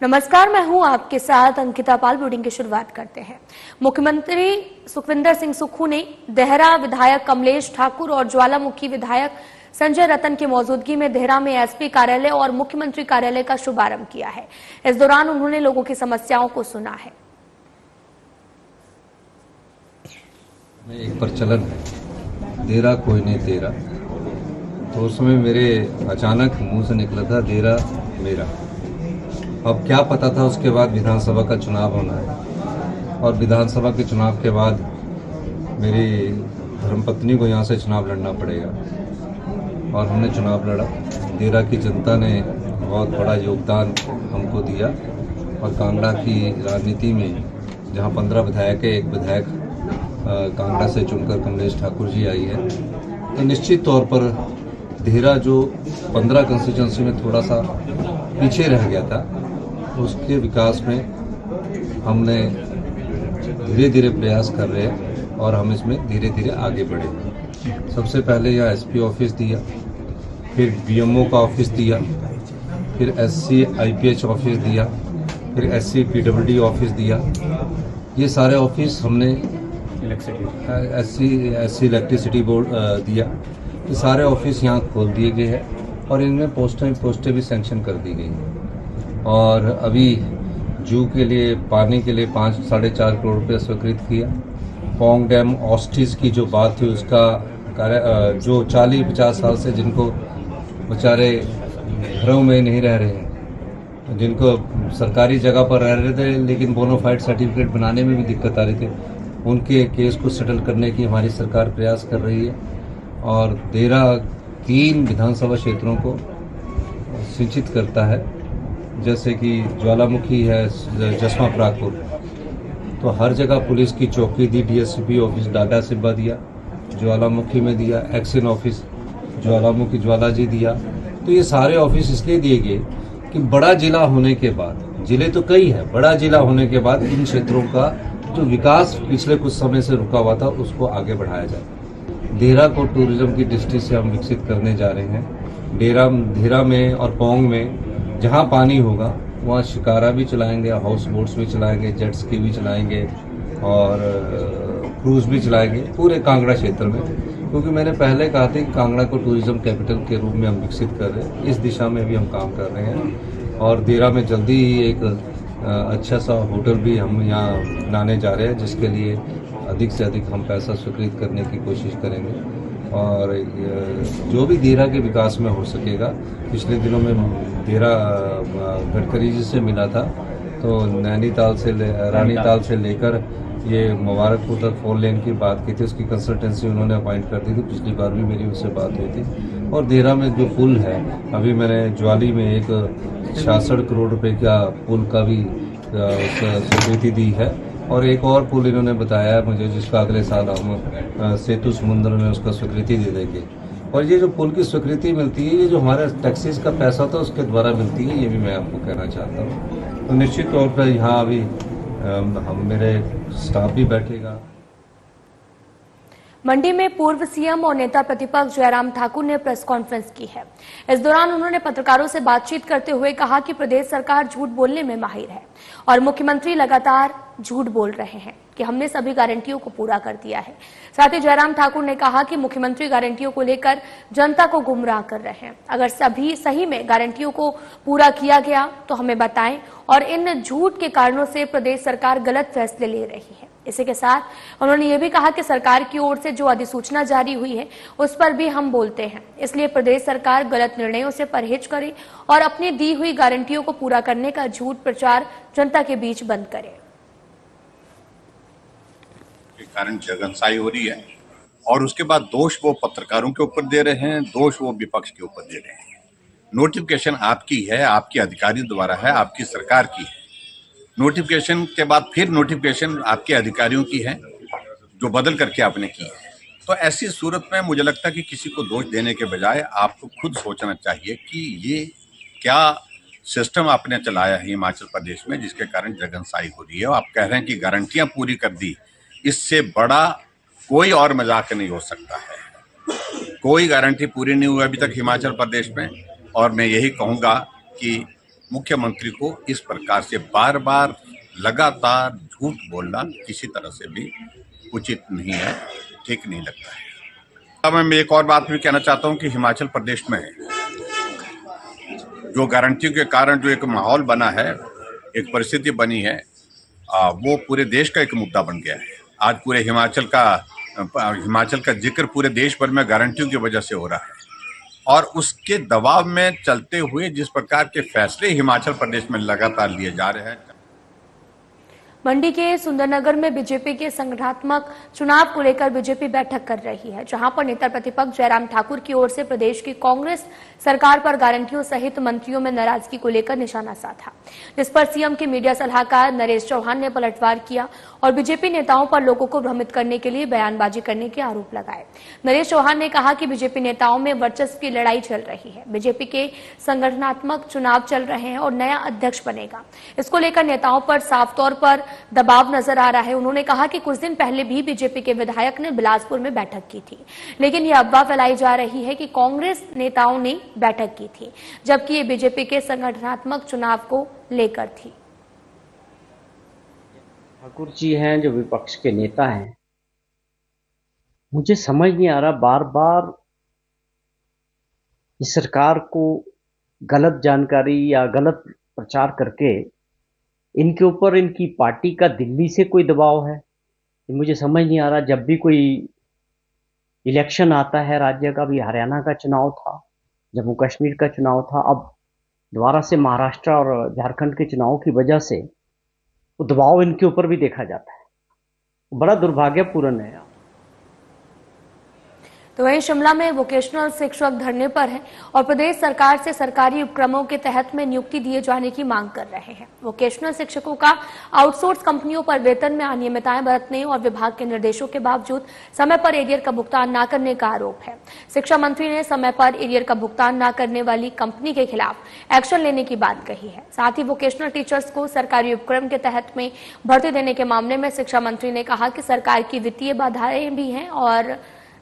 नमस्कार, मैं हूं आपके साथ अंकिता पाल। बुलेटिन की शुरुआत करते हैं। मुख्यमंत्री सुखविंदर सिंह सुक्खू ने देहरा विधायक कमलेश ठाकुर और ज्वालामुखी विधायक संजय रतन की मौजूदगी में देहरा में एसपी कार्यालय और मुख्यमंत्री कार्यालय का शुभारंभ किया है। इस दौरान उन्होंने लोगों की समस्याओं को सुना है। एक प्रचलन है, देरा कोई नहीं तेरा, तो उस समय मेरे अचानक मुंह से निकला था देरा मेरा। अब क्या पता था उसके बाद विधानसभा का चुनाव होना है और विधानसभा के चुनाव के बाद मेरी धर्मपत्नी को यहाँ से चुनाव लड़ना पड़ेगा और हमने चुनाव लड़ा। देरा की जनता ने बहुत बड़ा योगदान हमको दिया और कांगड़ा की राजनीति में जहाँ 15 विधायक है, एक विधायक कांगड़ा से चुनकर कमलेश ठाकुर जी आई है, तो निश्चित तौर पर देहरा जो 15 कंस्टिट्यूंसी में थोड़ा सा पीछे रह गया था, उसके विकास में हमने धीरे धीरे प्रयास कर रहे हैं और हम इसमें धीरे धीरे आगे बढ़े। सबसे पहले यहाँ एसपी ऑफिस दिया, फिर बीएमओ का ऑफिस दिया, फिर एससी आईपीएच ऑफिस दिया, फिर एससी पीडब्ल्यूडी ऑफिस दिया। ये सारे ऑफिस हमने एससी इलेक्ट्रिसिटी बोर्ड दिया। ये सारे ऑफिस यहाँ खोल दिए गए हैं और इनमें पोस्टें भी सैंक्शन कर दी गई हैं। और अभी जू के लिए पानी के लिए 5-4.5 करोड़ रुपये स्वीकृत किया। पोंग डैम ऑस्टिस की जो बात थी उसका कार्य, जो 40-50 साल से जिनको बेचारे घरों में नहीं रह रहे हैं, जिनको सरकारी जगह पर रह रहे थे लेकिन बोनाफाइड सर्टिफिकेट बनाने में भी दिक्कत आ रही थी, उनके केस को सेटल करने की हमारी सरकार प्रयास कर रही है। और देहरा 3 विधानसभा क्षेत्रों को सिंचित करता है, जैसे कि ज्वालामुखी है, जसवा प्राकुर, तो हर जगह पुलिस की चौकी दी, डीएसपी ऑफिस डाडा सिब्बा दिया, ज्वालामुखी में दिया, एक्शन ऑफिस ज्वालामुखी ज्वालाजी दिया। तो ये सारे ऑफिस इसलिए दिए गए कि बड़ा जिला होने के बाद, जिले तो कई है, बड़ा जिला होने के बाद इन क्षेत्रों का जो विकास पिछले कुछ समय से रुका हुआ था उसको आगे बढ़ाया जाए। देहरा को टूरिज्म की दृष्टि से हम विकसित करने जा रहे हैं। देहरा में और पोंग में जहाँ पानी होगा वहाँ शिकारा भी चलाएंगे, हाउस बोट्स भी चलाएंगे, जेट स्की भी चलाएंगे और क्रूज भी चलाएंगे पूरे कांगड़ा क्षेत्र में, क्योंकि मैंने पहले कहा था कि कांगड़ा को टूरिज्म कैपिटल के रूप में हम विकसित कर रहे हैं। इस दिशा में भी हम काम कर रहे हैं और देहरा में जल्दी ही एक अच्छा सा होटल भी हम यहाँ बनाने जा रहे हैं, जिसके लिए अधिक से अधिक हम पैसा स्वीकृत करने की कोशिश करेंगे और जो भी देहरा के विकास में हो सकेगा। पिछले दिनों में देहरा गडकरी जी से मिला था, तो नैनीताल से रानीताल से लेकर ये मुबारकपुर तक 4 लेन की बात की थी, उसकी कंसल्टेंसी उन्होंने अपॉइंट कर दी थी। पिछली बार भी मेरी उससे बात हुई थी। और देहरा में जो पुल है, अभी मैंने ज्वाली में एक 66 करोड़ रुपए का पुल का भी स्वीकृति दी है और एक और पुल इन्होंने बताया है मुझे, जिसका अगले साल हम सेतु समुद्र में उसका स्वीकृति दे देंगे। और ये जो पुल की स्वीकृति मिलती है, ये जो हमारा टैक्सेस का पैसा होता है उसके द्वारा मिलती है, ये भी मैं आपको कहना चाहता हूँ। तो निश्चित तौर पर यहाँ अभी हम मेरे स्टाफ भी बैठेगा। मंडी में पूर्व सीएम और नेता प्रतिपक्ष जयराम ठाकुर ने प्रेस कॉन्फ्रेंस की है। इस दौरान उन्होंने पत्रकारों से बातचीत करते हुए कहा कि प्रदेश सरकार झूठ बोलने में माहिर है और मुख्यमंत्री लगातार झूठ बोल रहे हैं कि हमने सभी गारंटियों को पूरा कर दिया है। साथ ही जयराम ठाकुर ने कहा कि मुख्यमंत्री गारंटियों को लेकर जनता को गुमराह कर रहे हैं। अगर सभी सही में गारंटियों को पूरा किया गया तो हमें बताएं और इन झूठ के कारणों से प्रदेश सरकार गलत फैसले ले रही है। इसी के साथ उन्होंने ये भी कहा कि सरकार की ओर से जो अधिसूचना जारी हुई है उस पर भी हम बोलते हैं, इसलिए प्रदेश सरकार गलत निर्णयों से परहेज करे और अपनी दी हुई गारंटियों को पूरा करने का झूठ प्रचार जनता के बीच बंद करे। के कारण जगनसाई हो रही है और उसके बाद दोष वो पत्रकारों के ऊपर दे रहे हैं, दोष वो विपक्ष के ऊपर दे रहे हैं। नोटिफिकेशन आपकी है, आपके अधिकारी द्वारा है, आपकी सरकार की है। नोटिफिकेशन के बाद फिर नोटिफिकेशन आपके अधिकारियों की है जो बदल करके आपने की है। तो ऐसी सूरत में मुझे लगता है कि किसी को दोष देने के बजाय आपको खुद सोचना चाहिए कि ये क्या सिस्टम आपने चलाया है हिमाचल प्रदेश में जिसके कारण जगनसाई हो रही है। आप कह रहे हैं कि गारंटियां पूरी कर दी, इससे बड़ा कोई और मजाक नहीं हो सकता है। कोई गारंटी पूरी नहीं हुई अभी तक हिमाचल प्रदेश में और मैं यही कहूंगा कि मुख्यमंत्री को इस प्रकार से बार बार लगातार झूठ बोलना किसी तरह से भी उचित नहीं है, ठीक नहीं लगता है। अब मैं एक और बात भी कहना चाहता हूं कि हिमाचल प्रदेश में जो गारंटियों के कारण जो एक माहौल बना है, एक परिस्थिति बनी है, वो पूरे देश का एक मुद्दा बन गया है। आज पूरे हिमाचल का जिक्र पूरे देश भर में गारंटियों की वजह से हो रहा है, और उसके दबाव में चलते हुए जिस प्रकार के फैसले हिमाचल प्रदेश में लगातार लिए जा रहे हैं। मंडी के सुंदरनगर में बीजेपी के संगठनात्मक चुनाव को लेकर बीजेपी बैठक कर रही है, जहां पर नेता प्रतिपक्ष जयराम ठाकुर की ओर से प्रदेश की कांग्रेस सरकार पर गारंटियों सहित मंत्रियों में नाराजगी को लेकर निशाना साधा, जिस पर सीएम के मीडिया सलाहकार नरेश चौहान ने पलटवार किया और बीजेपी नेताओं पर लोगों को भ्रमित करने के लिए बयानबाजी करने के आरोप लगाए। नरेश चौहान ने कहा कि बीजेपी नेताओं में वर्चस्व की लड़ाई चल रही है, बीजेपी के संगठनात्मक चुनाव चल रहे हैं और नया अध्यक्ष बनेगा, इसको लेकर नेताओं पर साफ तौर पर दबाव नजर आ रहा है। उन्होंने कहा कि कुछ दिन पहले भी बीजेपी के विधायक ने बिलासपुर में बैठक की थी, लेकिन यह अफवाह फैलाई जा रही है कि कांग्रेस नेताओं ने बैठक की थी, जबकि ये बीजेपी के संगठनात्मक चुनाव को लेकर थी। ठाकुर जी हैं जो विपक्ष के नेता हैं, मुझे समझ नहीं आ रहा, बार बार इस सरकार को गलत जानकारी या गलत प्रचार करके इनके ऊपर इनकी पार्टी का दिल्ली से कोई दबाव है, मुझे समझ नहीं आ रहा। जब भी कोई इलेक्शन आता है राज्य का, भी हरियाणा का चुनाव था, जम्मू कश्मीर का चुनाव था, अब दोबारा से महाराष्ट्र और झारखंड के चुनाव की वजह से वो दबाव इनके ऊपर भी देखा जाता है, बड़ा दुर्भाग्यपूर्ण है। तो वहीं शिमला में वोकेशनल शिक्षक धरने पर हैं और प्रदेश सरकार से सरकारी उपक्रमों के तहत में नियुक्ति दिए जाने की मांग कर रहे हैं। वोकेशनल शिक्षकों का आउटसोर्स कंपनियों पर वेतन में अनियमितताएं बरतने और विभाग के निर्देशों के बावजूद समय पर एरियर का भुगतान न करने का आरोप है। शिक्षा मंत्री ने समय पर एरियर का भुगतान न करने वाली कंपनी के खिलाफ एक्शन लेने की बात कही है। साथ ही वोकेशनल टीचर्स को सरकारी उपक्रम के तहत में भर्ती देने के मामले में शिक्षा मंत्री ने कहा कि सरकार की वित्तीय बाधाएं भी हैं और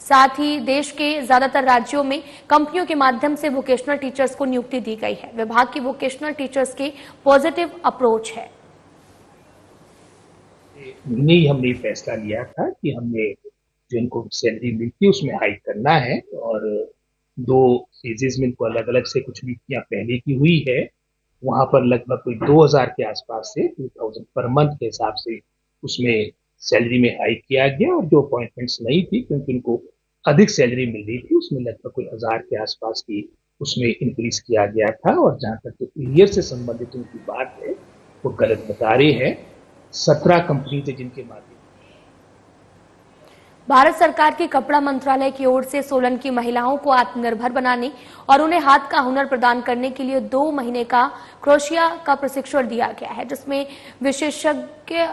साथ ही देश के ज्यादातर राज्यों में कंपनियों के माध्यम से वोकेशनल टीचर्स को नियुक्ति दी गई है। विभाग की वोकेशनल टीचर्स के पॉजिटिव अप्रोच है। नहीं, हमने फैसला लिया था कि हमने जो इनको सैलरी मिलती है उसमें हाइक करना है, और 2 फेजेस में इनको अलग अलग से कुछ नीतियां पहले की हुई है, वहां पर लगभग कोई 2000 के आसपास से 2000 पर मंथ के हिसाब से उसमें सैलरी में हाइक किया गया, और जो अपॉइंटमेंट्स नहीं थी क्योंकि उनको अधिक सैलरी मिल रही थी उसमें लगभग कोई 1000 के आसपास की उसमें इंक्रीज किया गया था। और जहां तक तो एरियर से संबंधित उनकी बात है वो गलत बता रहे हैं। 17 कंपनी थे जिनके माध्यम भारत सरकार के कपड़ा मंत्रालय की ओर से सोलन की महिलाओं को आत्मनिर्भर बनाने और उन्हें हाथ का हुनर प्रदान करने के लिए 2 महीने का क्रोशिया का प्रशिक्षण दिया गया है, जिसमें विशेषज्ञ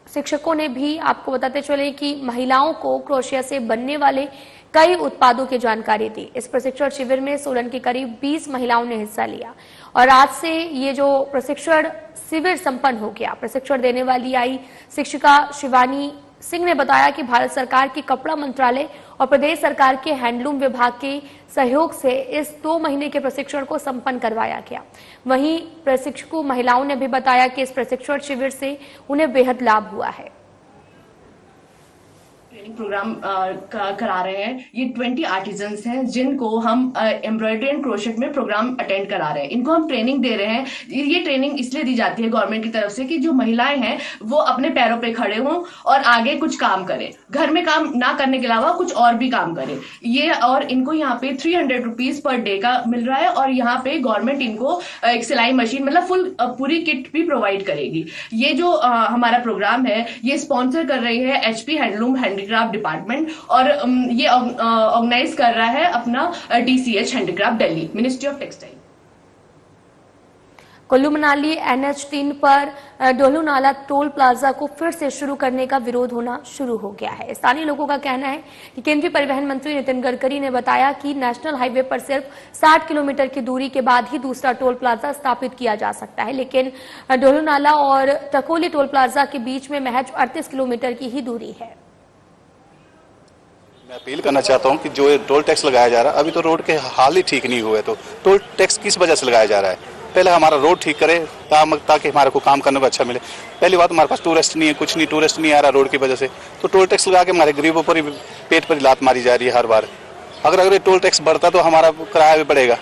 शिक्षकों ने भी आपको बताते चले कि महिलाओं को क्रोशिया से बनने वाले कई उत्पादों की जानकारी दी। इस प्रशिक्षण शिविर में सोलन की करीब 20 महिलाओं ने हिस्सा लिया और आज से ये जो प्रशिक्षण शिविर संपन्न हो गया। प्रशिक्षण देने वाली आई शिक्षिका शिवानी सिंह ने बताया कि भारत सरकार की कपड़ा मंत्रालय और प्रदेश सरकार के हैंडलूम विभाग के सहयोग से इस 2 महीने के प्रशिक्षण को संपन्न करवाया गया। वहीं प्रशिक्षु महिलाओं ने भी बताया कि इस प्रशिक्षण शिविर से उन्हें बेहद लाभ हुआ है। ट्रेनिंग प्रोग्राम करा रहे हैं। ये 20 आर्टिजन्स हैं जिनको हम एम्ब्रॉयडरी एंड क्रोशेट में प्रोग्राम अटेंड करा रहे हैं। इनको हम ट्रेनिंग दे रहे हैं। ये ट्रेनिंग इसलिए दी जाती है गवर्नमेंट की तरफ से कि जो महिलाएं हैं वो अपने पैरों पे खड़े हों और आगे कुछ काम करें, घर में काम ना करने के अलावा कुछ और भी काम करें। ये और इनको यहाँ पे 300 रुपीज पर डे का मिल रहा है और यहाँ पे गवर्नमेंट इनको एक सिलाई मशीन मतलब पूरी किट भी प्रोवाइड करेगी। ये जो हमारा प्रोग्राम है ये स्पॉन्सर कर रही है HP हैंडलूम हैंडीक्राफ्ट डिपार्टमेंट और ये ऑर्गेनाइज कर रहा है अपना DCH handicraft Delhi, ministry of textile. Kullu Manali NH3 पर डोलू नाला टोल प्लाजा को फिर से शुरू करने का विरोध होना शुरू हो गया है। स्थानीय लोगों का कहना है कि केंद्रीय परिवहन मंत्री नितिन गडकरी ने बताया कि नेशनल हाईवे पर सिर्फ 60 किलोमीटर की दूरी के बाद ही दूसरा टोल प्लाजा स्थापित किया जा सकता है, लेकिन डोलू नाला और टकोली टोल प्लाजा के बीच में महज 38 किलोमीटर की ही दूरी है। मैं अपील करना चाहता हूं कि जो ये टोल टैक्स लगाया जा रहा है, अभी तो रोड के हाल ही ठीक नहीं हुए, तो टोल टैक्स किस वजह से लगाया जा रहा है? पहले हमारा रोड ठीक करे ताकि हमारे को काम करने को अच्छा मिले। पहली बात हमारे पास टूरिस्ट नहीं है, कुछ नहीं, टूरिस्ट नहीं आ रहा रोड की वजह से, तो टोल टैक्स लगा के हमारे गरीबों पर ही पेट पर ही लात मारी जा रही है हर बार। अगर ये टोल टैक्स बढ़ता तो हमारा किराया भी बढ़ेगा।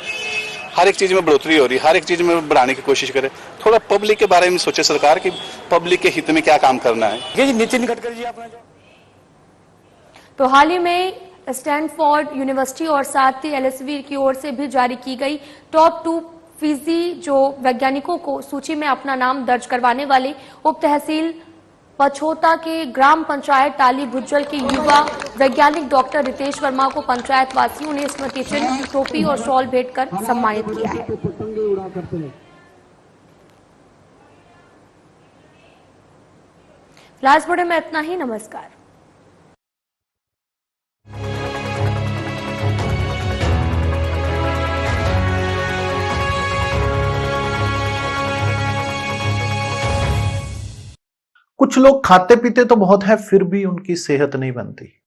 हर एक चीज में बढ़ोतरी हो रही है, हर एक चीज में बढ़ाने की कोशिश करे। थोड़ा पब्लिक के बारे में सोचे सरकार कि पब्लिक के हित में क्या काम करना है। ये नितिन गडकरी जी अपना तो हाल ही में स्टैनफोर्ड यूनिवर्सिटी और साथ ही एलएसवी की ओर से भी जारी की गई टॉप 2 जो वैज्ञानिकों को सूची में अपना नाम दर्ज करवाने वाले उप तहसील पछोता के ग्राम पंचायत टाली भुज्जल के युवा वैज्ञानिक डॉक्टर रितेश वर्मा को पंचायत वासियों ने स्मृति चिन्ह, टोपी और शॉल भेंट कर सम्मानित किया है। फिलहाल इस बुलेटिन में इतना ही। नमस्कार। कुछ लोग खाते पीते तो बहुत है, फिर भी उनकी सेहत नहीं बनती।